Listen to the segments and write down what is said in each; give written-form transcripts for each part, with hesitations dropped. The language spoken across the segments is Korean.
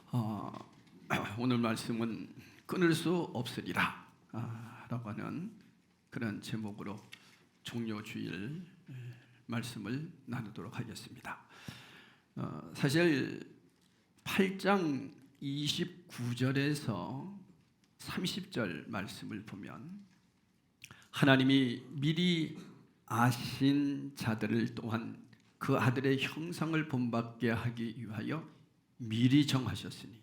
어, 오늘 말씀은 끊을 수 없으리라 라고 하는 그런 제목으로 종료주일 말씀을 나누도록 하겠습니다. 사실 8장 29절에서 30절 말씀을 보면 하나님이 미리 아신 자들을 또한 그 아들의 형상을 본받게 하기 위하여 미리 정하셨으니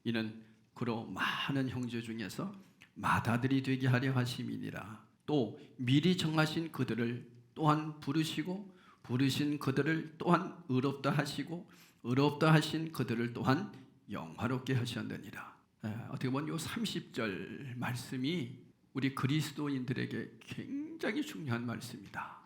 이는 그로 많은 형제 중에서 맏아들이 되게 하려 하심이니라. 또 미리 정하신 그들을 또한 부르시고 부르신 그들을 또한 의롭다 하시고 의롭다 하신 그들을 또한 영화롭게 하셨느니라. 어떻게 보면 이 30절 말씀이 우리 그리스도인들에게 굉장히 중요한 말씀이다.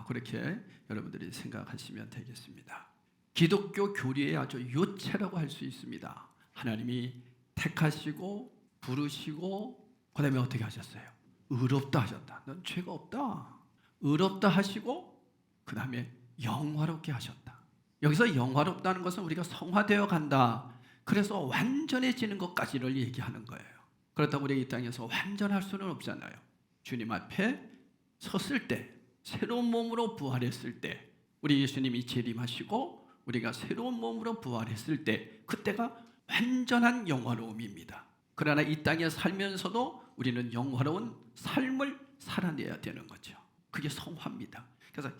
그렇게 여러분들이 생각하시면 되겠습니다. 기독교 교리의 아주 요체라고 할 수 있습니다. 하나님이 택하시고 부르시고 그 다음에 어떻게 하셨어요? 의롭다 하셨다. 넌 죄가 없다. 의롭다 하시고 그 다음에 영화롭게 하셨다. 여기서 영화롭다는 것은 우리가 성화되어 간다. 그래서 완전해지는 것까지를 얘기하는 거예요. 그렇다고 우리가 이 땅에서 완전할 수는 없잖아요. 주님 앞에 섰을 때, 새로운 몸으로 부활했을 때, 우리 예수님이 재림하시고 우리가 새로운 몸으로 부활했을 때, 그때가 완전한 영화로움입니다. 그러나 이 땅에 살면서도 우리는 영화로운 삶을 살아내야 되는 거죠. 그게 성화입니다. 그래서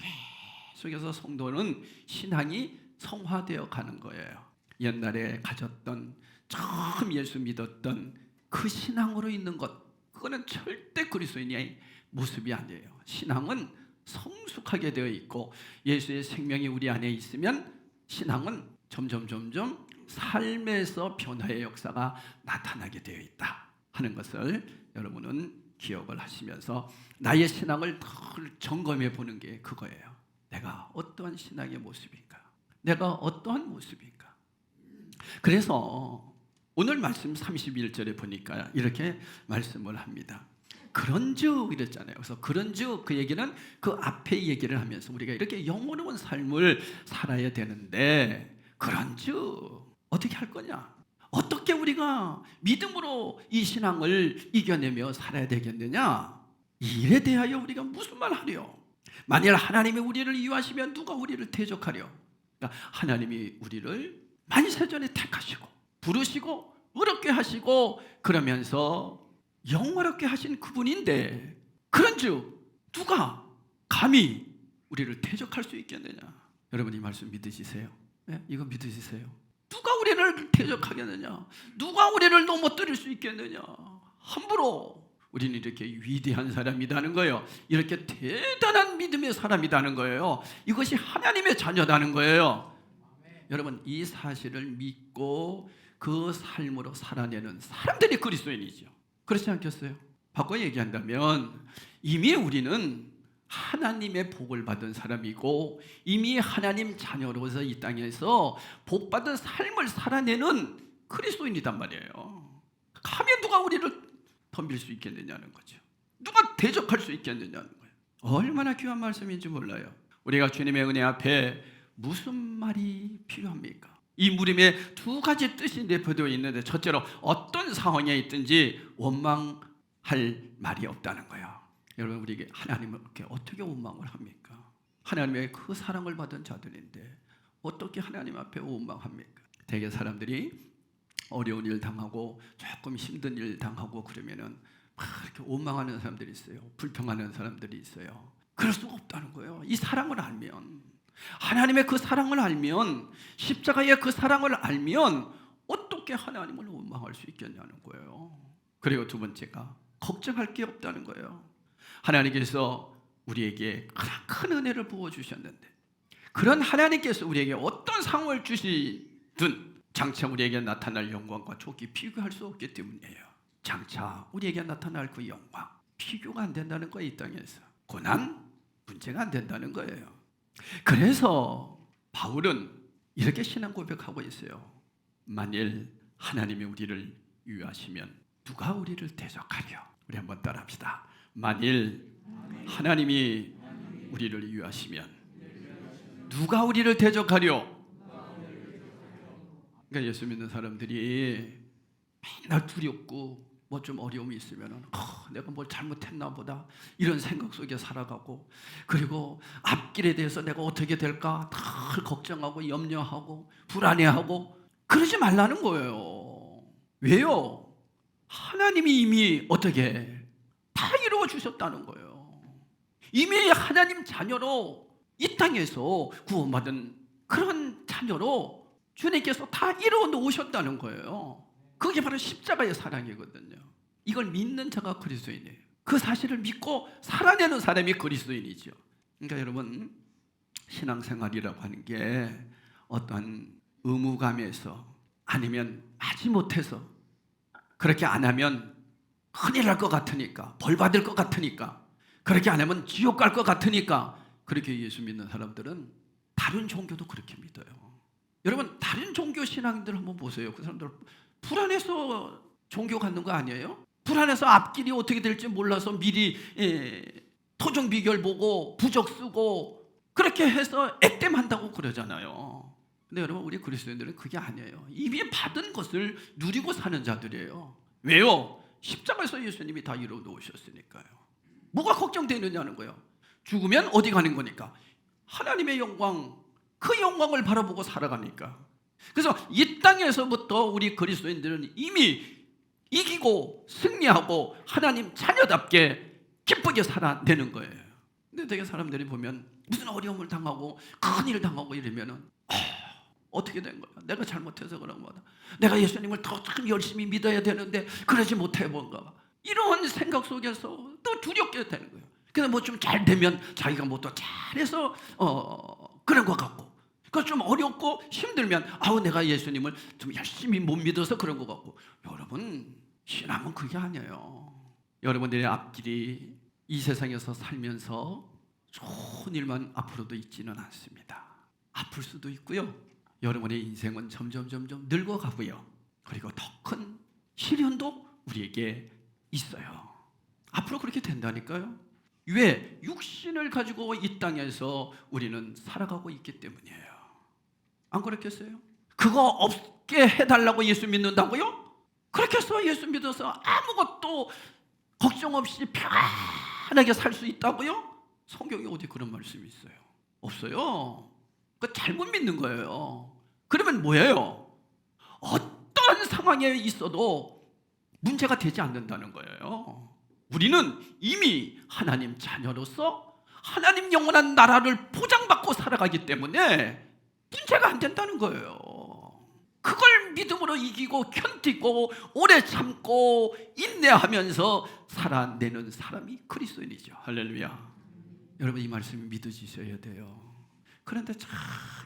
계속해서 성도는 신앙이 성화되어 가는 거예요. 옛날에 가졌던 처음 예수 믿었던 그 신앙으로 있는 것, 그거는 절대 그리스도인의 모습이 아니에요. 신앙은 성숙하게 되어 있고 예수의 생명이 우리 안에 있으면 신앙은 점점 삶에서 변화의 역사가 나타나게 되어 있다 하는 것을 여러분은 기억을 하시면서 나의 신앙을 늘 점검해 보는 게 그거예요. 내가 어떠한 신앙의 모습인가? 내가 어떠한 모습인가? 그래서 오늘 말씀 31절에 보니까 이렇게 말씀을 합니다. 그런즉 이랬잖아요. 그래서 그런즉 그 얘기는 그 앞에 얘기를 하면서 우리가 이렇게 영원한 삶을 살아야 되는데 그런즉 어떻게 할 거냐? 어떻게 우리가 믿음으로 이 신앙을 이겨내며 살아야 되겠느냐? 이 일에 대하여 우리가 무슨 말 하려? 만일 하나님이 우리를 이유하시면 누가 우리를 대적하려? 그러니까 하나님이 우리를 만세전에 택하시고 부르시고 의롭게 하시고 그러면서 영화롭게 하신 그분인데 그런즉 누가 감히 우리를 대적할 수 있겠느냐? 여러분 이 말씀 믿으시세요? 네? 이거 믿으시세요? 누가 우리를 대적하겠느냐? 누가 우리를 넘어뜨릴 수 있겠느냐? 함부로 우리는 이렇게 위대한 사람이라는 거예요. 이렇게 대단한 믿음의 사람이라는 거예요. 이것이 하나님의 자녀라는 거예요. 여러분 이 사실을 믿고 그 삶으로 살아내는 사람들이 그리스도인이죠. 그렇지 않겠어요? 바꿔 얘기한다면 이미 우리는 하나님의 복을 받은 사람이고 이미 하나님 자녀로서 이 땅에서 복받은 삶을 살아내는 그리스도인이란 말이에요. 가면 누가 우리를 덤빌 수 있겠느냐는 거죠. 누가 대적할 수 있겠느냐는 거예요. 얼마나 귀한 말씀인지 몰라요. 우리가 주님의 은혜 앞에 무슨 말이 필요합니까? 이 물음에 두 가지 뜻이 내포되어 있는데 첫째로 어떤 상황에 있든지 원망할 말이 없다는 거예요. 여러분 우리에게 하나님을 어떻게 원망을 합니까? 하나님의 그 사랑을 받은 자들인데 어떻게 하나님 앞에 원망합니까? 대개 사람들이 어려운 일 당하고 조금 힘든 일 당하고 그러면은 막 이렇게 원망하는 사람들이 있어요. 불평하는 사람들이 있어요. 그럴 수가 없다는 거예요. 이 사랑을 알면, 하나님의 그 사랑을 알면, 십자가의 그 사랑을 알면 어떻게 하나님을 원망할 수 있겠냐는 거예요. 그리고 두 번째가 걱정할 게 없다는 거예요. 하나님께서 우리에게 큰 은혜를 부어주셨는데 그런 하나님께서 우리에게 어떤 상황을 주시든 장차 우리에게 나타날 영광과 족이 비교할 수 없기 때문이에요. 장차 우리에게 나타날 그 영광 비교가 안 된다는 거예요. 이 땅에서 고난 문제가 안 된다는 거예요. 그래서 바울은 이렇게 신앙 고백하고 있어요. 만일 하나님이 우리를 위하시면 누가 우리를 대적하려? 우리 한번 따라합시다. 만일 하나님이 우리를 위하시면 누가 우리를 대적하려? 그러니까 예수 믿는 사람들이 맨날 두렵고 뭐 좀 어려움이 있으면 내가 뭘 잘못했나 보다 이런 생각 속에 살아가고, 그리고 앞길에 대해서 내가 어떻게 될까 늘 걱정하고 염려하고 불안해하고 그러지 말라는 거예요. 왜요? 하나님이 이미 어떻게 다 이루어 주셨다는 거예요. 이미 하나님 자녀로 이 땅에서 구원받은 그런 자녀로 주님께서 다 이루어 놓으셨다는 거예요. 그게 바로 십자가의 사랑이거든요. 이걸 믿는 자가 그리스도인이에요. 그 사실을 믿고 살아내는 사람이 그리스도인이죠. 그러니까 여러분, 신앙생활이라고 하는 게 어떤 의무감에서, 아니면 하지 못해서, 그렇게 안 하면 큰일 날 것 같으니까, 벌 받을 것 같으니까, 그렇게 안 하면 지옥 갈 것 같으니까 그렇게 예수 믿는 사람들은 다른 종교도 그렇게 믿어요. 여러분, 다른 종교 신앙들 한번 보세요. 그 사람들 불안해서 종교 갖는 거 아니에요? 불안해서 앞길이 어떻게 될지 몰라서 미리 토종 비결 보고 부적 쓰고 그렇게 해서 액땜한다고 그러잖아요. 근데 여러분, 우리 그리스도인들은 그게 아니에요. 이미 받은 것을 누리고 사는 자들이에요. 왜요? 십자가에서 예수님이 다 이루어 놓으셨으니까요. 뭐가 걱정되느냐는 거예요. 죽으면 어디 가는 거니까? 하나님의 영광, 그 영광을 바라보고 살아가니까. 그래서 이 땅에서부터 우리 그리스도인들은 이미 이기고 승리하고 하나님 자녀답게 기쁘게 살아내는 거예요. 근데 되게 사람들이 보면 무슨 어려움을 당하고 큰일 당하고 이러면은 어떻게 된 거야? 내가 잘못해서 그런 거다. 내가 예수님을 더 열심히 믿어야 되는데 그러지 못해 뭔가 봐. 이런 생각 속에서 또 두렵게 되는 거예요. 그래서 뭐 좀 잘 되면 자기가 뭐 또 잘해서 그런 것 같고, 그 좀 어렵고 힘들면 내가 예수님을 좀 열심히 못 믿어서 그런 것 같고. 여러분, 신앙은 그게 아니에요. 여러분들의 앞길이 이 세상에서 살면서 좋은 일만 앞으로도 있지는 않습니다. 아플 수도 있고요. 여러분의 인생은 점점 늙어가고요. 그리고 더 큰 시련도 우리에게 있어요. 앞으로 그렇게 된다니까요. 왜? 육신을 가지고 이 땅에서 우리는 살아가고 있기 때문이에요. 안 그렇겠어요? 그거 없게 해달라고 예수 믿는다고요? 그렇게 해서 예수 믿어서 아무것도 걱정 없이 편하게 살 수 있다고요? 성경에 어디 그런 말씀이 있어요? 없어요. 그 잘못 믿는 거예요. 그러면 뭐예요? 어떤 상황에 있어도 문제가 되지 않는다는 거예요. 우리는 이미 하나님 자녀로서 하나님 영원한 나라를 보장받고 살아가기 때문에 문제가 안 된다는 거예요. 그걸 믿음으로 이기고 견디고 오래 참고 인내하면서 살아내는 사람이 그리스도인이죠. 할렐루야. 여러분, 이 말씀이 믿어지셔야 돼요. 그런데 참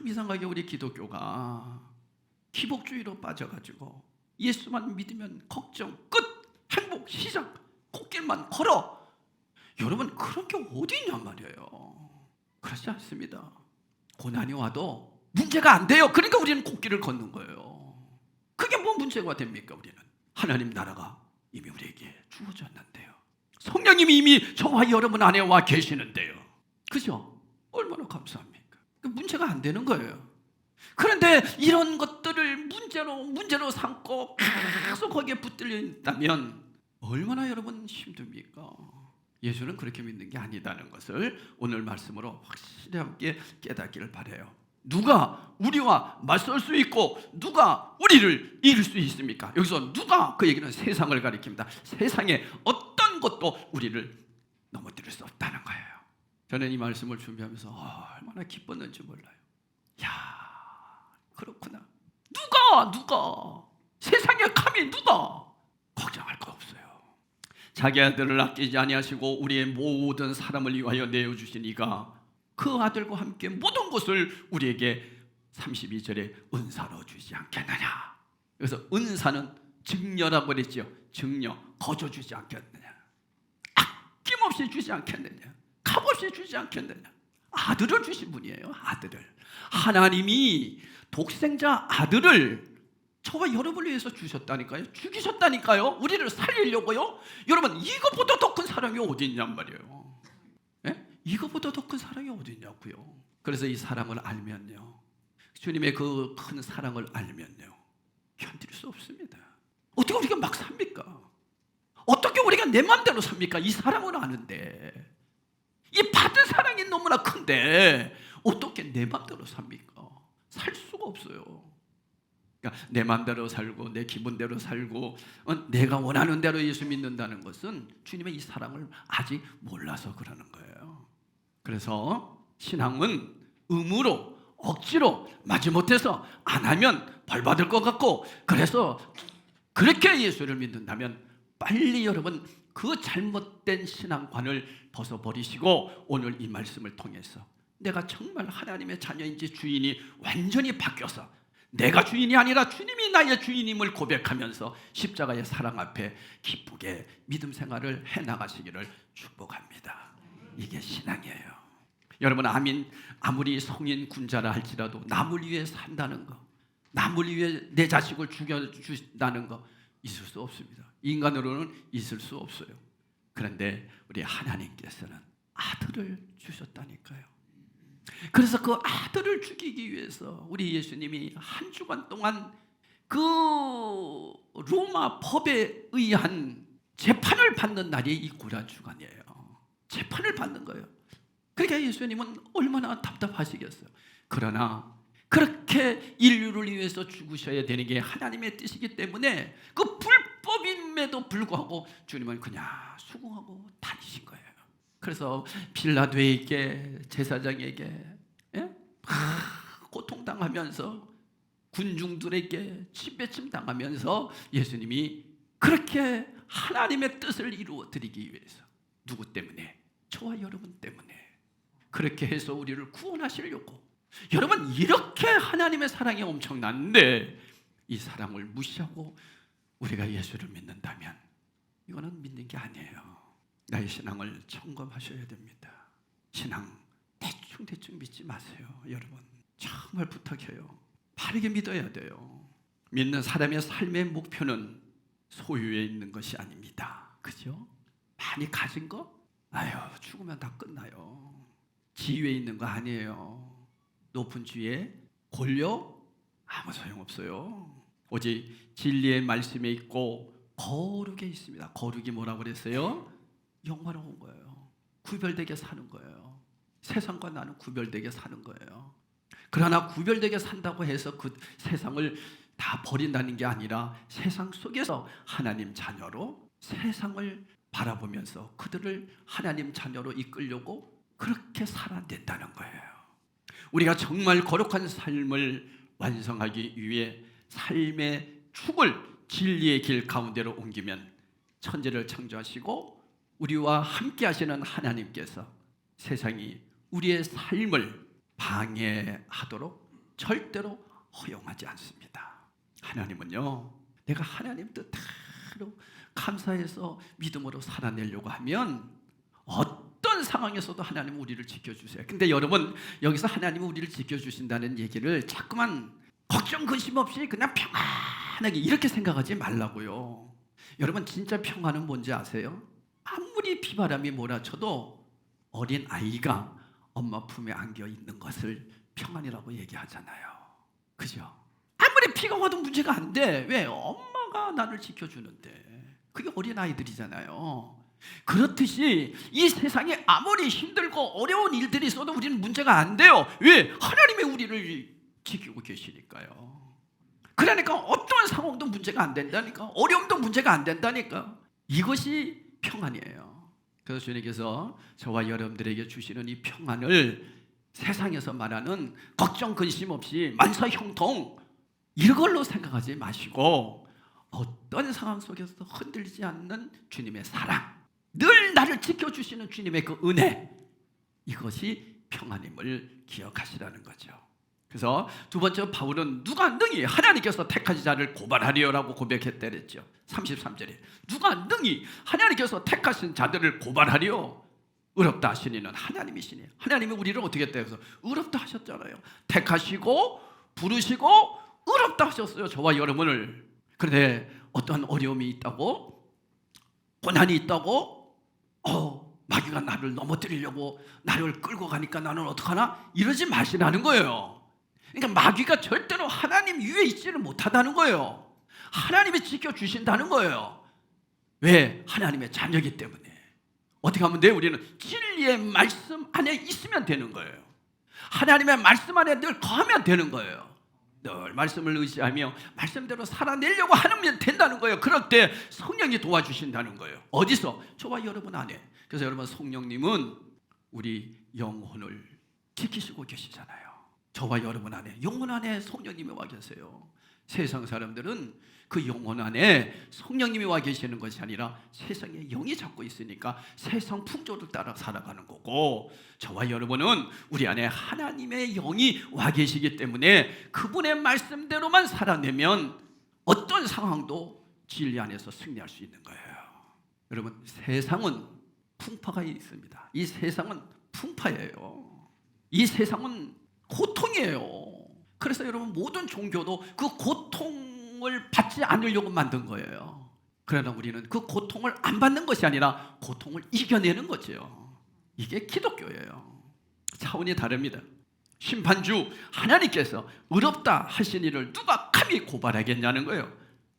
이상하게 우리 기독교가 기복주의로 빠져가지고 예수만 믿으면 걱정 끝, 행복 시작, 꽃길만 걸어. 여러분, 그런 게 어디 있냔 말이에요. 그렇지 않습니다. 고난이 와도 문제가 안 돼요. 그러니까 우리는 꽃길을 걷는 거예요. 그게 뭐 문제가 됩니까? 우리는 하나님 나라가 이미 우리에게 주어졌는데요. 성령님이 이미 저와 여러분 안에 와 계시는데요. 그죠? 얼마나 감사합니까? 문제가 안 되는 거예요. 그런데 이런 것들을 문제로 삼고 계속 거기에 붙들려 있다면 얼마나 여러분 힘듭니까? 예수는 그렇게 믿는 게 아니다는 것을 오늘 말씀으로 확실히 함께 깨닫기를 바라요. 누가 우리와 맞설 수 있고 누가 우리를 이길 수 있습니까? 여기서 누가, 그 얘기는 세상을 가리킵니다. 세상에 어떤 것도 우리를 넘어뜨릴 수 없다는 거예요. 저는 이 말씀을 준비하면서 얼마나 기뻤는지 몰라요. 야, 그렇구나. 누가 세상에 감히 누가 걱정할 거 없어요. 자기 아들을 아끼지 아니하시고 우리의 모든 사람을 위하여 내어주신 이가 그 아들과 함께 모든 것을 우리에게 32절에 은사로 주지 않겠느냐. 그래서 은사는 증여라고 그랬죠. 증여, 거저 주지 않겠느냐. 아낌없이 주지 않겠느냐. 값없이 주지 않겠느냐. 아들을 주신 분이에요. 아들을. 하나님이 독생자 아들을 저와 여러분을 위해서 주셨다니까요. 죽이셨다니까요. 우리를 살리려고요. 여러분, 이거보다 더 큰 사랑이 어디 있냔 말이에요. 예? 이거보다 더 큰 사랑이 어디 있냐고요. 그래서 이 사랑을 알면요, 주님의 그 큰 사랑을 알면요, 견딜 수 없습니다. 어떻게 우리가 막 삽니까? 어떻게 우리가 내 마음대로 삽니까? 이 사랑을 아는데, 이 받은 사랑이 너무나 큰데 어떻게 내 마음대로 삽니까? 살 수가 없어요. 그러니까 내 마음대로 살고 내 기분대로 살고 내가 원하는 대로 예수 믿는다는 것은 주님의 이 사랑을 아직 몰라서 그러는 거예요. 그래서 신앙은 의무로 억지로 마지못해서 안 하면 벌 받을 것 같고, 그래서 그렇게 예수를 믿는다면 빨리 여러분 그 잘못된 신앙관을 벗어버리시고 오늘 이 말씀을 통해서 내가 정말 하나님의 자녀인지 주인이 완전히 바뀌어서 내가 주인이 아니라 주님이 나의 주인임을 고백하면서 십자가의 사랑 앞에 기쁘게 믿음 생활을 해나가시기를 축복합니다. 이게 신앙이에요. 여러분, 아무리 성인 군자라 할지라도 남을 위해 산다는 거, 남을 위해 내 자식을 죽여준다는 거 있을 수 없습니다. 인간으로는 있을 수 없어요. 그런데 우리 하나님께서는 아들을 주셨다니까요. 그래서 그 아들을 죽이기 위해서 우리 예수님이 한 주간 동안 그 로마 법에 의한 재판을 받는 날이 이 고난주간이에요. 재판을 받는 거예요. 그러니까 예수님은 얼마나 답답하시겠어요. 그러나 그렇게 인류를 위해서 죽으셔야 되는 게 하나님의 뜻이기 때문에 그 불법임에도 불구하고 주님은 그냥 수긍하고 다니신 거예요. 그래서 빌라도에게, 제사장에게 고통당하면서 군중들에게 침뱉음 당하면서 예수님이 그렇게 하나님의 뜻을 이루어 드리기 위해서, 누구 때문에? 저와 여러분 때문에 그렇게 해서 우리를 구원하시려고. 여러분, 이렇게 하나님의 사랑이 엄청난데 이 사랑을 무시하고 우리가 예수를 믿는다면 이거는 믿는 게 아니에요. 나의 신앙을 점검하셔야 됩니다. 신앙 대충 믿지 마세요. 여러분, 정말 부탁해요. 바르게 믿어야 돼요. 믿는 사람의 삶의 목표는 소유에 있는 것이 아닙니다. 그죠? 많이 가진 거? 아유, 죽으면 다 끝나요. 지위에 있는 거 아니에요. 높은 지위에 권력? 아무 소용없어요. 오직 진리의 말씀에 있고 거룩에 있습니다. 거룩이 뭐라고 그랬어요? 영화로운 거예요. 구별되게 사는 거예요. 세상과 나는 구별되게 사는 거예요. 그러나 구별되게 산다고 해서 그 세상을 다 버린다는 게 아니라 세상 속에서 하나님 자녀로 세상을 바라보면서 그들을 하나님 자녀로 이끌려고 그렇게 살아낸다는 거예요. 우리가 정말 거룩한 삶을 완성하기 위해 삶의 축을 진리의 길 가운데로 옮기면 천지를 창조하시고 우리와 함께 하시는 하나님께서 세상이 우리의 삶을 방해하도록 절대로 허용하지 않습니다. 하나님은요, 내가 하나님 뜻대로 감사해서 믿음으로 살아내려고 하면 어떤 상황에서도 하나님은 우리를 지켜주세요. 근데 여러분, 여기서 하나님은 우리를 지켜주신다는 얘기를 자꾸만 걱정 근심 없이 그냥 평안하게 이렇게 생각하지 말라고요. 여러분, 진짜 평안은 뭔지 아세요? 아무리 비바람이 몰아쳐도 어린 아이가 엄마 품에 안겨 있는 것을 평안이라고 얘기하잖아요. 그죠? 아무리 비가 와도 문제가 안 돼. 왜? 엄마가 나를 지켜주는데. 그게 어린 아이들이잖아요. 그렇듯이 이 세상에 아무리 힘들고 어려운 일들이 있어도 우리는 문제가 안 돼요. 왜? 하나님이 우리를 지키고 계시니까요. 그러니까 어떤 상황도 문제가 안 된다니까. 어려움도 문제가 안 된다니까. 이것이 평안이에요. 그래서 주님께서 저와 여러분들에게 주시는 이 평안을 세상에서 말하는 걱정 근심 없이 만사 형통 이걸로 생각하지 마시고 어떤 상황 속에서도 흔들리지 않는 주님의 사랑, 늘 나를 지켜주시는 주님의 그 은혜, 이것이 평안임을 기억하시라는 거죠. 그래서 두 번째, 바울은 누가 능히 하나님께서 택하신 자를 고발하리요라고 고백했다 그랬죠. 33절에 누가 능히 하나님께서 택하신 자들을 고발하리요? 의롭다 하시니는 하나님이시니. 하나님이 우리를 어떻게 했다 해서 의롭다 하셨잖아요. 택하시고 부르시고 의롭다 하셨어요, 저와 여러분을. 그런데 어떤 어려움이 있다고, 고난이 있다고, 마귀가 나를 넘어뜨리려고 나를 끌고 가니까 나는 어떡하나? 이러지 마시라는 거예요. 그러니까 마귀가 절대로 하나님 위에 있지를 못하다는 거예요. 하나님이 지켜주신다는 거예요. 왜? 하나님의 자녀이기 때문에. 어떻게 하면 돼요? 우리는 진리의 말씀 안에 있으면 되는 거예요. 하나님의 말씀 안에 늘 거하면 되는 거예요. 늘 말씀을 의지하며 말씀대로 살아내려고 하면 된다는 거예요. 그럴 때 성령이 도와주신다는 거예요. 어디서? 저와 여러분 안에. 그래서 여러분, 성령님은 우리 영혼을 지키시고 계시잖아요. 저와 여러분 안에, 영혼 안에 성령님이 와 계세요. 세상 사람들은 그 영혼 안에 성령님이 와 계시는 것이 아니라 세상의 영이 잡고 있으니까 세상 풍조를 따라 살아가는 거고, 저와 여러분은 우리 안에 하나님의 영이 와 계시기 때문에 그분의 말씀대로만 살아내면 어떤 상황도 진리 안에서 승리할 수 있는 거예요. 여러분, 세상은 풍파가 있습니다. 이 세상은 풍파예요. 이 세상은 고통이에요. 그래서 여러분, 모든 종교도 그 고통을 받지 않으려고 만든 거예요. 그러나 우리는 그 고통을 안 받는 것이 아니라 고통을 이겨내는 거죠. 이게 기독교예요. 차원이 다릅니다. 심판주 하나님께서 의롭다 하신 이를 누가 감히 고발하겠냐는 거예요.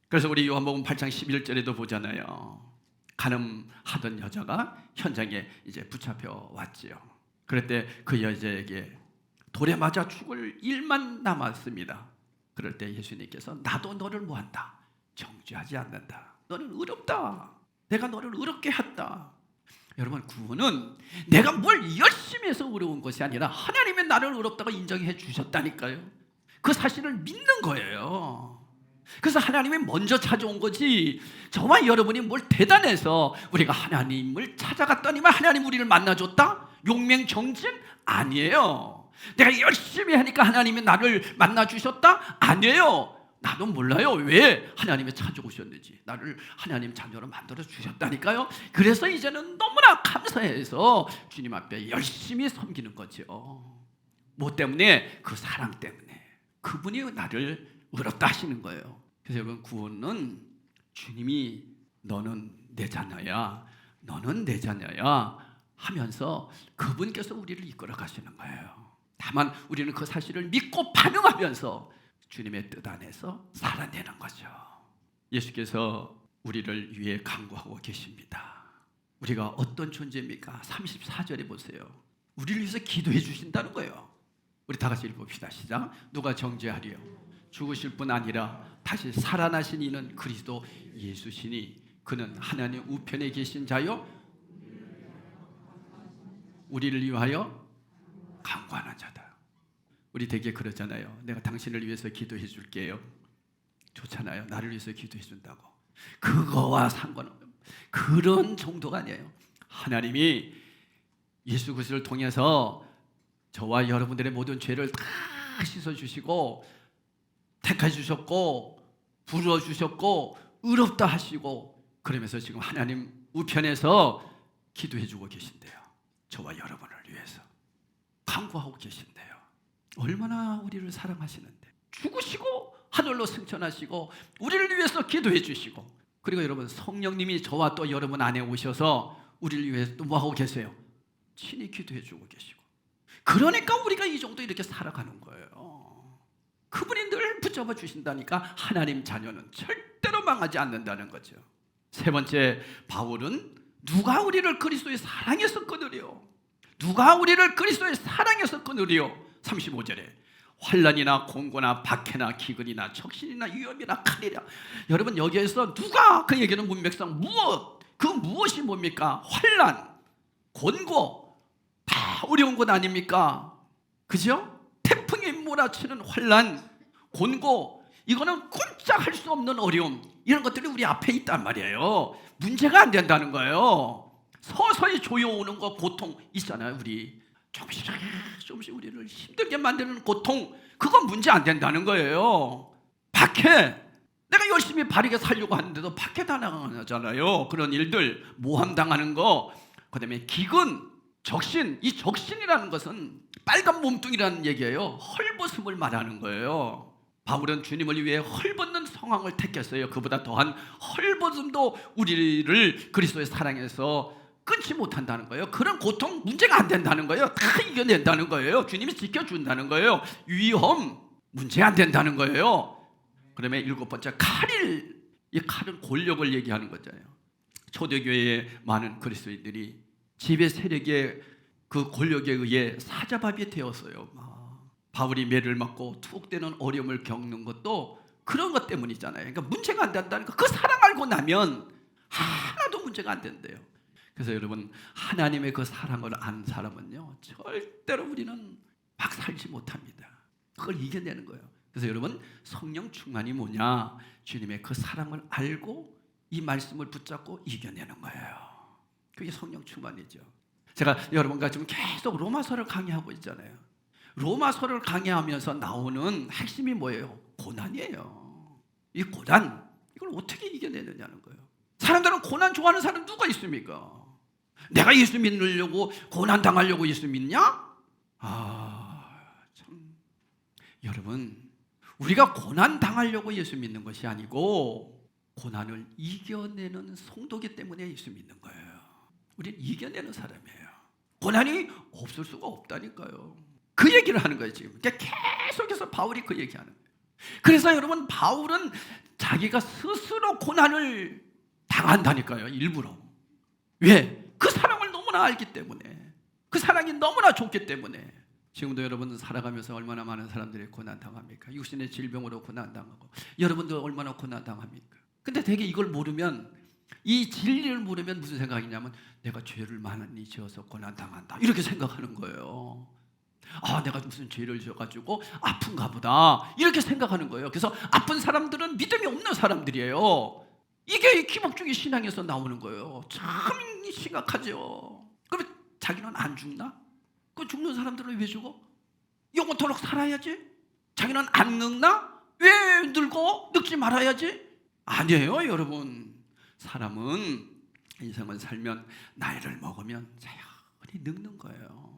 그래서 우리 요한복음 8장 11절에도 보잖아요. 간음하던 여자가 현장에 이제 붙잡혀 왔지요. 그럴 때 그 여자에게 돌에 맞아 죽을 일만 남았습니다. 그럴 때 예수님께서 나도 너를 뭐한다? 정죄하지 않는다. 너는 의롭다. 내가 너를 의롭게 했다. 여러분, 구원은 내가 뭘 열심히 해서 의로운 것이 아니라 하나님이 나를 의롭다고 인정해 주셨다니까요. 그 사실을 믿는 거예요. 그래서 하나님이 먼저 찾아온 거지, 저와 여러분이 뭘 대단해서 우리가 하나님을 찾아갔더니만 하나님 우리를 만나줬다? 용맹정진? 아니에요. 내가 열심히 하니까 하나님이 나를 만나주셨다? 아니에요. 나도 몰라요. 왜 하나님이 찾아오셨는지. 나를 하나님 자녀로 만들어 주셨다니까요. 그래서 이제는 너무나 감사해서 주님 앞에 열심히 섬기는 거죠. 뭐 때문에? 그 사랑 때문에. 그분이 나를 의롭다 하시는 거예요. 그래서 여러분, 구원은 주님이 너는 내 자녀야, 너는 내 자녀야 하면서 그분께서 우리를 이끌어 가시는 거예요. 다만 우리는 그 사실을 믿고 반응하면서 주님의 뜻 안에서 살아내는 거죠. 예수께서 우리를 위해 간구하고 계십니다. 우리가 어떤 존재입니까? 34절에 보세요. 우리를 위해서 기도해 주신다는 거예요. 우리 다 같이 읽읍시다. 시작. 누가 정죄하리요? 죽으실 뿐 아니라 다시 살아나신 이는 그리스도 예수시니 그는 하나님 우편에 계신 자요 우리를 위하여 간구하는 자다. 우리 되게 그러잖아요. 내가 당신을 위해서 기도해 줄게요. 좋잖아요. 나를 위해서 기도해 준다고. 그거와 상관없는 그런 정도가 아니에요. 하나님이 예수 그리스도를 통해서 저와 여러분들의 모든 죄를 다 씻어주시고 택해 주셨고 부르어 주셨고 의롭다 하시고, 그러면서 지금 하나님 우편에서 기도해 주고 계신대요. 저와 여러분을 위해서 간구하고 계신대요. 얼마나 우리를 사랑하시는데, 죽으시고 하늘로 승천하시고 우리를 위해서 기도해 주시고, 그리고 여러분, 성령님이 저와 또 여러분 안에 오셔서 우리를 위해서 또 뭐하고 계세요? 친히 기도해 주고 계시고. 그러니까 우리가 이 정도 이렇게 살아가는 거예요. 그분이 늘 붙잡아 주신다니까 하나님 자녀는 절대로 망하지 않는다는 거죠. 세 번째, 바울은 누가 우리를 그리스도의 사랑에서 끊으려? 누가 우리를 그리스도의 사랑에서 끊으려? 35절에 환난이나 공고나 박해나 기근이나 적신이나 위험이나 칼이라. 여러분, 여기에서 누가, 그 얘기는 문맥상 무엇, 그 무엇이 뭡니까? 환난, 곤고, 다 어려운 것 아닙니까? 그죠? 태풍이 몰아치는 환난, 곤고, 이거는 꼼짝할 수 없는 어려움, 이런 것들이 우리 앞에 있단 말이에요. 문제가 안 된다는 거예요. 서서히 조여오는 거, 고통 있잖아요. 우리 조금씩 우리를 힘들게 만드는 고통, 그건 문제 안 된다는 거예요. 박해, 내가 열심히 바르게 살려고 하는데도 박해당하잖아요. 그런 일들, 모함당하는 거. 그 다음에 기근, 적신. 이 적신이라는 것은 빨간 몸뚱이라는 얘기예요. 헐벗음을 말하는 거예요. 바울은 주님을 위해 헐벗는 상황을 택했어요. 그보다 더한 헐벗음도 우리를 그리스도의 사랑에서 끊지 못한다는 거예요. 그런 고통, 문제가 안 된다는 거예요. 다 이겨낸다는 거예요. 주님이 지켜준다는 거예요. 위험, 문제 안 된다는 거예요. 그다음에 7번째 칼일. 이 칼은 권력을 얘기하는 거잖아요. 초대교회의 많은 그리스도인들이 지배 세력의 그 권력에 의해 사자밥이 되었어요. 바울이 매를 맞고 투옥되는 어려움을 겪는 것도 그런 것 때문이잖아요. 그러니까 문제가 안 된다는 거. 그 사랑 알고 나면 하나도 문제가 안 된대요. 그래서 여러분, 하나님의 그 사랑을 안 사람은요, 절대로 우리는 막 살지 못합니다. 그걸 이겨내는 거예요. 그래서 여러분, 성령 충만이 뭐냐? 주님의 그 사랑을 알고 이 말씀을 붙잡고 이겨내는 거예요. 그게 성령 충만이죠. 제가 여러분과 지금 계속 로마서를 강의하고 있잖아요. 로마서를 강의하면서 나오는 핵심이 뭐예요? 고난이에요. 이 고난, 이걸 어떻게 이겨내느냐는 거예요. 사람들은 고난 좋아하는 사람 누가 있습니까? 내가 예수 믿으려고 고난 당하려고 예수 믿냐? 참, 여러분, 우리가 고난 당하려고 예수 믿는 것이 아니고 고난을 이겨내는 성도기 때문에 예수 믿는 거예요. 우리는 이겨내는 사람이에요. 고난이 없을 수가 없다니까요. 그 얘기를 하는 거예요 지금. 계속해서 바울이 그 얘기하는 거예요. 그래서 여러분, 바울은 자기가 스스로 고난을 당한다니까요. 일부러. 왜? 그 사랑을 너무나 알기 때문에. 그 사랑이 너무나 좋기 때문에. 지금도 여러분 살아가면서 얼마나 많은 사람들이 고난 당합니까? 육신의 질병으로 고난 당하고. 여러분도 얼마나 고난 당합니까? 근데 되게 이걸 모르면, 이 진리를 모르면 무슨 생각이냐면 내가 죄를 많이 지어서 고난 당한다 이렇게 생각하는 거예요. 내가 무슨 죄를 지어가지고 아픈가 보다 이렇게 생각하는 거예요. 그래서 아픈 사람들은 믿음이 없는 사람들이에요. 이게 기복주의 신앙에서 나오는 거예요. 참 심각하죠. 그럼 자기는 안 죽나? 그 죽는 사람들은 왜 죽어? 영원토록 살아야지. 자기는 안 늙나? 왜 늙어? 늙지 말아야지. 아니에요 여러분. 사람은 인생을 살면 나이를 먹으면 자연히 늙는 거예요.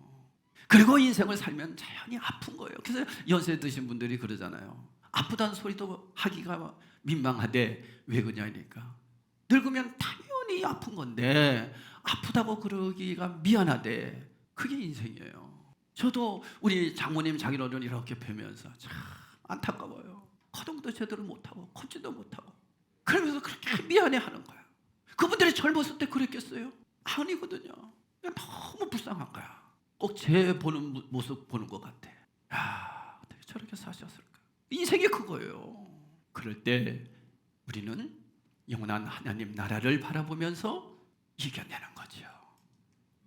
그리고 인생을 살면 자연히 아픈 거예요. 그래서 연세 드신 분들이 그러잖아요. 아프다는 소리도 하기가 민망하대. 왜 그러냐니까 늙으면 당연히 아픈 건데 아프다고 그러기가 미안하대. 그게 인생이에요. 저도 우리 장모님 장인어른 이렇게 뵈면서 참 안타까워요. 거동도 제대로 못하고 걷지도 못하고 그러면서 그렇게 미안해하는 거야. 그분들이 젊었을 때 그랬겠어요? 아니거든요. 그냥 너무 불쌍한 거야. 꼭 제 보는 모습 보는 것 같아. 야, 어떻게 저렇게 사셨을까? 인생이 그거예요. 그럴 때 우리는 영원한 하나님 나라를 바라보면서 이겨내는 거죠.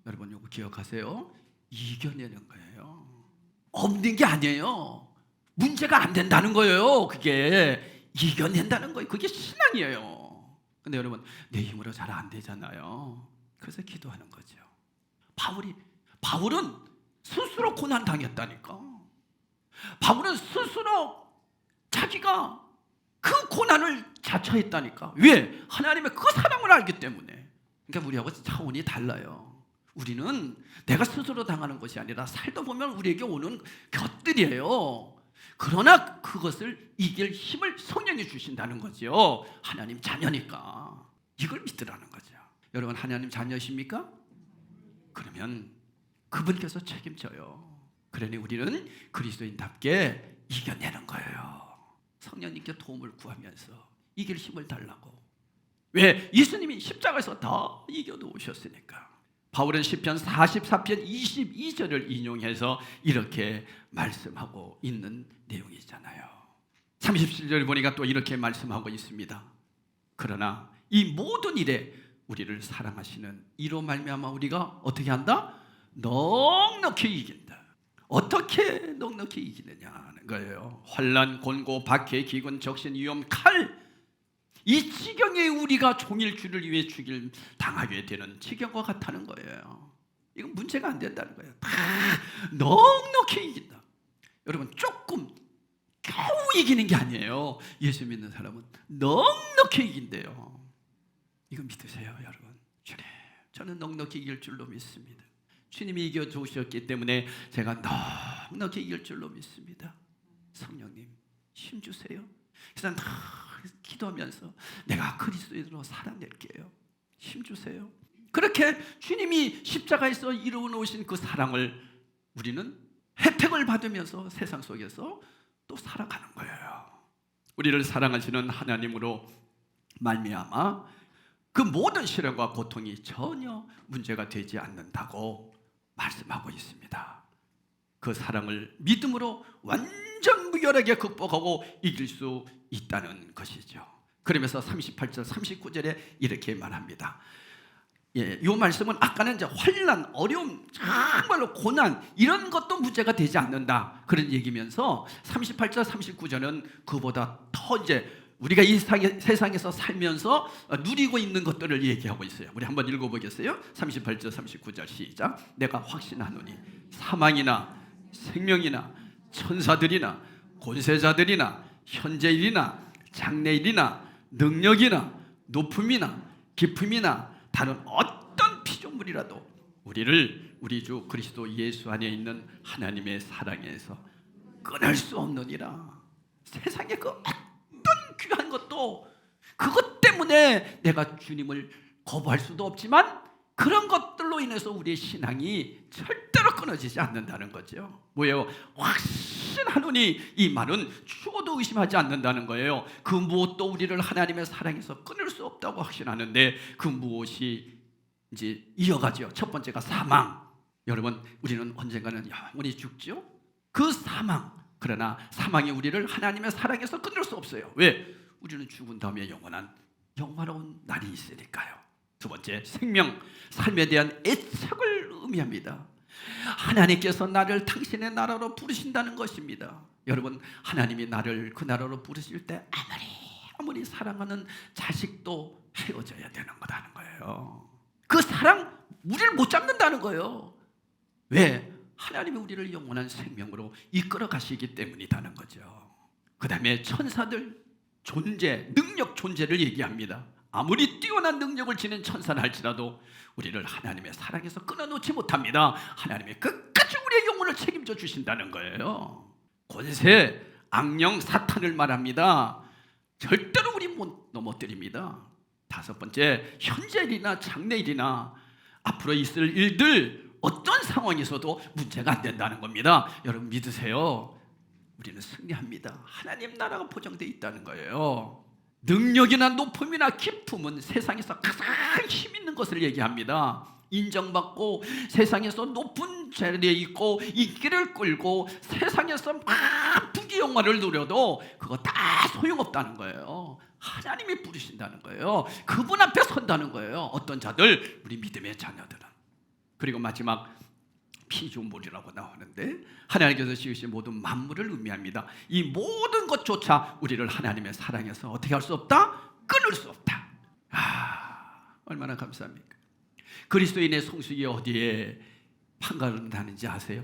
여러분 이거 기억하세요. 이겨내는 거예요. 없는 게 아니에요. 문제가 안 된다는 거예요. 그게 이겨낸다는 거예요. 그게 신앙이에요. 근데 여러분 내 힘으로 잘 안 되잖아요. 그래서 기도하는 거죠. 바울은 스스로 고난 당했다니까. 바울은 스스로 자기가 그 고난을 자처했다니까. 왜? 하나님의 그 사랑을 알기 때문에. 그러니까 우리하고 차원이 달라요. 우리는 내가 스스로 당하는 것이 아니라 살다 보면 우리에게 오는 것들이에요. 그러나 그것을 이길 힘을 성령이 주신다는 거죠. 하나님 자녀니까. 이걸 믿으라는 거죠. 여러분 하나님 자녀십니까? 그러면 그분께서 책임져요. 그러니 우리는 그리스도인답게 이겨내는 거예요. 성령님께 도움을 구하면서 이길 힘을 달라고. 왜? 예수님이 십자가에서 다 이겨놓으셨으니까. 바울은 시편 44편 22절을 인용해서 이렇게 말씀하고 있는 내용이잖아요. 37절 보니까 또 이렇게 말씀하고 있습니다. 그러나 이 모든 일에 우리를 사랑하시는 이로 말미암아 우리가 어떻게 한다? 넉넉히 이긴다. 어떻게 넉넉히 이기느냐는 거예요. 환난, 곤고, 박해, 기근, 적신, 위험, 칼. 이 지경에 우리가 종일 주를 위해 죽일 당하게 되는 지경과 같다는 거예요. 이건 문제가 안 된다는 거예요. 다 넉넉히 이긴다. 여러분 조금 겨우 이기는 게 아니에요. 예수 믿는 사람은 넉넉히 이긴대요. 이거 믿으세요 여러분. 주님 저는 넉넉히 이길 줄로 믿습니다. 주님이 이겨주셨기 때문에 제가 넉넉히 이길 줄로 믿습니다. 성령님 힘주세요. 그래서 기도하면서 내가 그리스도인으로 살아낼게요. 힘주세요. 그렇게 주님이 십자가에서 이루어 놓으신 그 사랑을 우리는 혜택을 받으면서 세상 속에서 또 살아가는 거예요. 우리를 사랑하시는 하나님으로 말미암아 그 모든 시련과 고통이 전혀 문제가 되지 않는다고 말씀하고 있습니다. 그 사랑을 믿음으로 완전 무결하게 극복하고 이길 수 있다는 것이죠. 그러면서 38절 39절에 이렇게 말합니다. 이 말씀은 아까는 이제 환난, 어려움, 정말로 고난 이런 것도 문제가 되지 않는다 그런 얘기면서 38절 39절은 그보다 더 이제 우리가 이 세상에서 살면서 누리고 있는 것들을 얘기하고 있어요. 우리 한번 읽어보겠어요. 38절 39절 시작. 내가 확신하노니 사망이나 생명이나 천사들이나 권세자들이나 현재일이나 장래일이나 능력이나 높음이나 깊음이나 다른 어떤 피조물이라도 우리를 우리 주 그리스도 예수 안에 있는 하나님의 사랑에서 끊을 수 없느니라. 세상에 그 어떤 귀한 것도 그것 때문에 내가 주님을 거부할 수도 없지만 그런 것들로 인해서 우리의 신앙이 절대로 끊어지지 않는다는 거죠. 뭐예요? 확신하노니 이 말은 죽어도 의심하지 않는다는 거예요. 그 무엇도 우리를 하나님의 사랑에서 끊을 수 없다고 확신하는데 그 무엇이 이제 이어가죠. 첫 번째가 사망. 여러분, 우리는 언젠가는 영원히 죽죠. 그 사망. 그러나 사망이 우리를 하나님의 사랑에서 끊을 수 없어요. 왜? 우리는 죽은 다음에 영원한 날이 있으니까요. 두 번째, 생명, 삶에 대한 애착을 의미합니다. 하나님께서 나를 당신의 나라로 부르신다는 것입니다. 여러분, 하나님이 나를 그 나라로 부르실 때 아무리 사랑하는 자식도 헤어져야 되는 거라는 거예요. 그 사랑 우리를 못 잡는다는 거예요. 왜? 하나님이 우리를 영원한 생명으로 이끌어 가시기 때문이라는 거죠. 그 다음에 천사들 존재, 능력 존재를 얘기합니다. 아무리 뛰어난 능력을 지닌 천사는 할지라도 우리를 하나님의 사랑에서 끊어놓지 못합니다. 하나님이 끝까지 우리의 영혼을 책임져 주신다는 거예요. 권세, 악령, 사탄을 말합니다. 절대로 우리 못 넘어뜨립니다. 다섯 번째, 현재일이나 장래일이나 앞으로 있을 일들 어떤 상황에서도 문제가 안 된다는 겁니다. 여러분 믿으세요. 우리는 승리합니다. 하나님 나라가 보장되어 있다는 거예요. 능력이나 높음이나 깊음은 세상에서 가장 힘 있는 것을 얘기합니다. 인정받고 세상에서 높은 자리에 있고 인기를 끌고 세상에서 막 부귀영화를 누려도 그거 다 소용없다는 거예요. 하나님이 부르신다는 거예요. 그분 앞에 선다는 거예요. 어떤 자들? 우리 믿음의 자녀들은. 그리고 마지막 피조물이라고 나오는데 하나님께서 지으신 모든 만물을 의미합니다. 이 모든 것조차 우리를 하나님의 사랑에서 어떻게 할 수 없다? 끊을 수 없다. 얼마나 감사합니까? 그리스도인의 성숙이 어디에 판가름 나는지 아세요?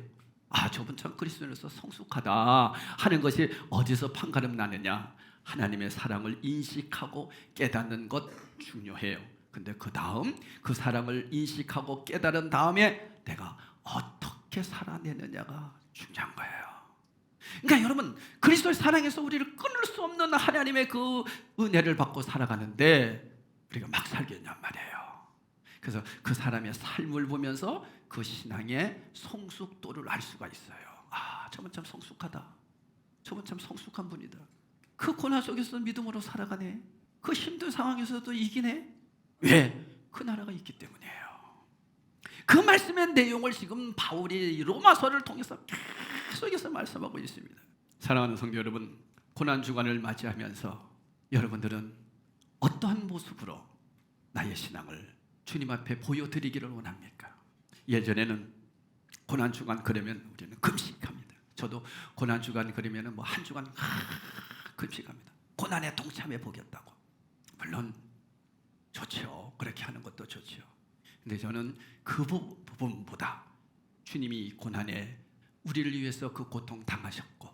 저분 참 그리스도인으로서 성숙하다 하는 것이 어디서 판가름 나느냐? 하나님의 사랑을 인식하고 깨닫는 것 중요해요. 근데 그 다음 그 사랑을 인식하고 깨달은 다음에 내가 어떻게 살아내느냐가 중요한 거예요. 그러니까 여러분, 그리스도의 사랑에서 우리를 끊을 수 없는 하나님의 그 은혜를 받고 살아가는데 우리가 막 살겠냔 말이에요. 그래서 그 사람의 삶을 보면서 그 신앙의 성숙도를 알 수가 있어요. 저분 참 성숙하다. 저분 참 성숙한 분이다. 그 고난 속에서 믿음으로 살아가네. 그 힘든 상황에서도 이기네. 왜? 그 나라가 있기 때문이에요. 그 말씀의 내용을 지금 바울이 로마서를 통해서 계속해서 말씀하고 있습니다. 사랑하는 성도 여러분, 고난 주간을 맞이하면서 여러분들은 어떠한 모습으로 나의 신앙을 주님 앞에 보여드리기를 원합니까? 예전에는 고난 주간 그러면 우리는 금식합니다. 저도 고난 주간 그러면 뭐 한 주간 금식합니다. 고난에 동참해 보겠다고. 물론 좋죠. 그렇게 하는 것도 좋죠. 근데 저는 그 부분보다 주님이 고난에 우리를 위해서 그 고통 당하셨고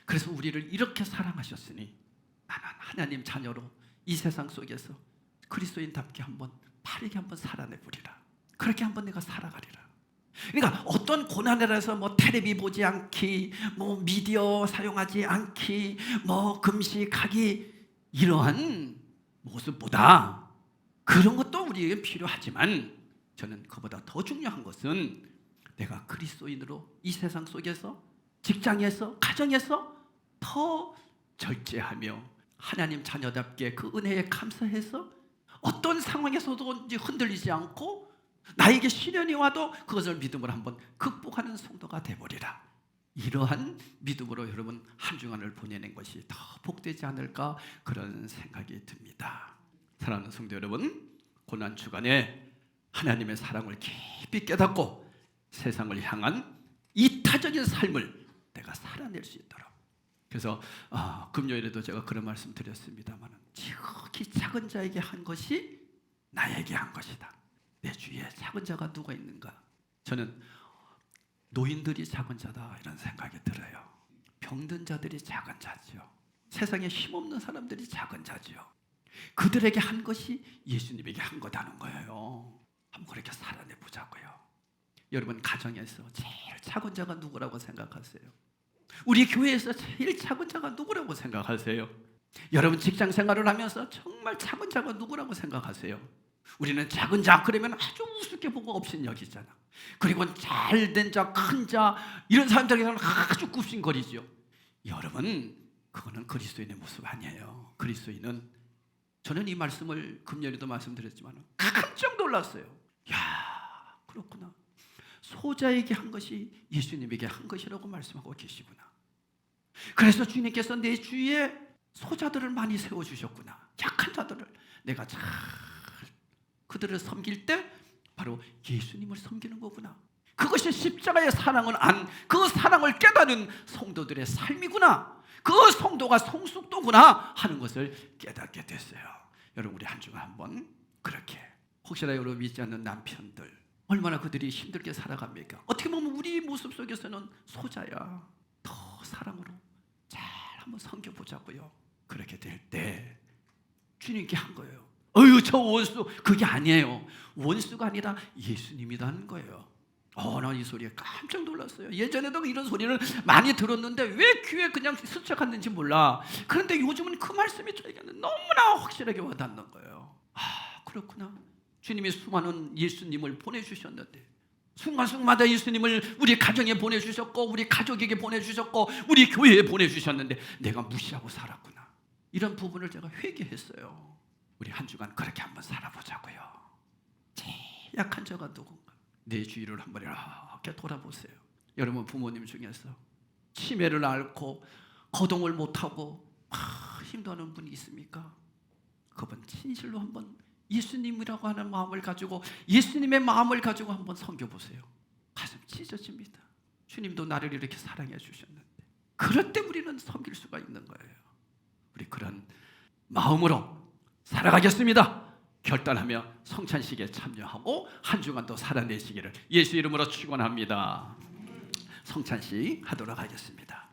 그래서 우리를 이렇게 사랑하셨으니 나는 하나님 자녀로 이 세상 속에서 그리스도인답게 한번 바르게 한번 살아내보리라. 그렇게 한번 내가 살아가리라. 그러니까 어떤 고난이라서 뭐 텔레비 보지 않기, 뭐 미디어 사용하지 않기, 뭐 금식하기 이러한 모습보다 그런 것도 우리에게 필요하지만 저는 그보다 더 중요한 것은 내가 그리스도인으로 이 세상 속에서 직장에서 가정에서 더 절제하며 하나님 자녀답게 그 은혜에 감사해서 어떤 상황에서도 이제 흔들리지 않고 나에게 시련이 와도 그것을 믿음으로 한번 극복하는 성도가 되버리라. 이러한 믿음으로 여러분 한 주간을 보내는 것이 더 복되지 않을까 그런 생각이 듭니다. 사랑하는 성도 여러분, 고난 주간에 하나님의 사랑을 깊이 깨닫고 세상을 향한 이타적인 삶을 내가 살아낼 수 있도록. 그래서 금요일에도 제가 그런 말씀 드렸습니다만, 지극히 작은 자에게 한 것이 나에게 한 것이다. 내 주위에 작은 자가 누가 있는가? 저는 노인들이 작은 자다 이런 생각이 들어요. 병든 자들이 작은 자지요. 세상에 힘없는 사람들이 작은 자지요. 그들에게 한 것이 예수님에게 한 거다는 거예요. 한번 그렇게 살아내 보자고요. 여러분 가정에서 제일 작은 자가 누구라고 생각하세요? 우리 교회에서 제일 작은 자가 누구라고 생각하세요? 여러분 직장 생활을 하면서 정말 작은 자가 누구라고 생각하세요? 우리는 작은 자 그러면 아주 우습게 보고 없인 여기잖아. 그리고 잘된 자, 큰 자 이런 사람들에게는 아주 굽신거리죠. 여러분 그거는 그리스도인의 모습 아니에요. 그리스도인은, 저는 이 말씀을 금요일에도 말씀드렸지만 깜짝 놀랐어요. 야, 그렇구나. 소자에게 한 것이 예수님에게 한 것이라고 말씀하고 계시구나. 그래서 주님께서 내 주위에 소자들을 많이 세워주셨구나. 약한 자들을 내가 잘 그들을 섬길 때 바로 예수님을 섬기는 거구나. 그것이 십자가의 사랑을 그 사랑을 깨달은 성도들의 삶이구나. 그 성도가 성숙도구나 하는 것을 깨닫게 됐어요. 여러분 우리 한 주간 한번 그렇게, 혹시나 여러분 믿지 않는 남편들 얼마나 그들이 힘들게 살아갑니까? 어떻게 보면 우리 모습 속에서는 소자야. 더 사랑으로 잘 한번 섬겨보자고요. 그렇게 될 때 주님께 한 거예요. 어휴 저 원수, 그게 아니에요. 원수가 아니라 예수님이라는 거예요. 나 이 소리에 깜짝 놀랐어요. 예전에도 이런 소리를 많이 들었는데 왜 귀에 그냥 스쳐갔는지 몰라. 그런데 요즘은 그 말씀이 저에게는 너무나 확실하게 와닿는 거예요. 그렇구나. 주님이 수많은 예수님을 보내주셨는데, 순간순간마다 예수님을 우리 가정에 보내주셨고 우리 가족에게 보내주셨고 우리 교회에 보내주셨는데 내가 무시하고 살았구나. 이런 부분을 제가 회개했어요. 우리 한 주간 그렇게 한번 살아보자고요. 제일 약한 자가 누군가? 내 주위를 한번 이렇게 돌아보세요. 여러분 부모님 중에서 치매를 앓고 거동을 못하고 힘들어하는 분이 있습니까? 그분 진실로 한번 예수님이라고 하는 마음을 가지고, 예수님의 마음을 가지고 한번 섬겨보세요. 가슴 찢어집니다. 주님도 나를 이렇게 사랑해 주셨는데. 그럴 때 우리는 섬길 수가 있는 거예요. 우리 그런 마음으로 살아가겠습니다. 결단하며 성찬식에 참여하고 한 주간도 살아내시기를 예수 이름으로 축원합니다. 성찬식 하도록 하겠습니다.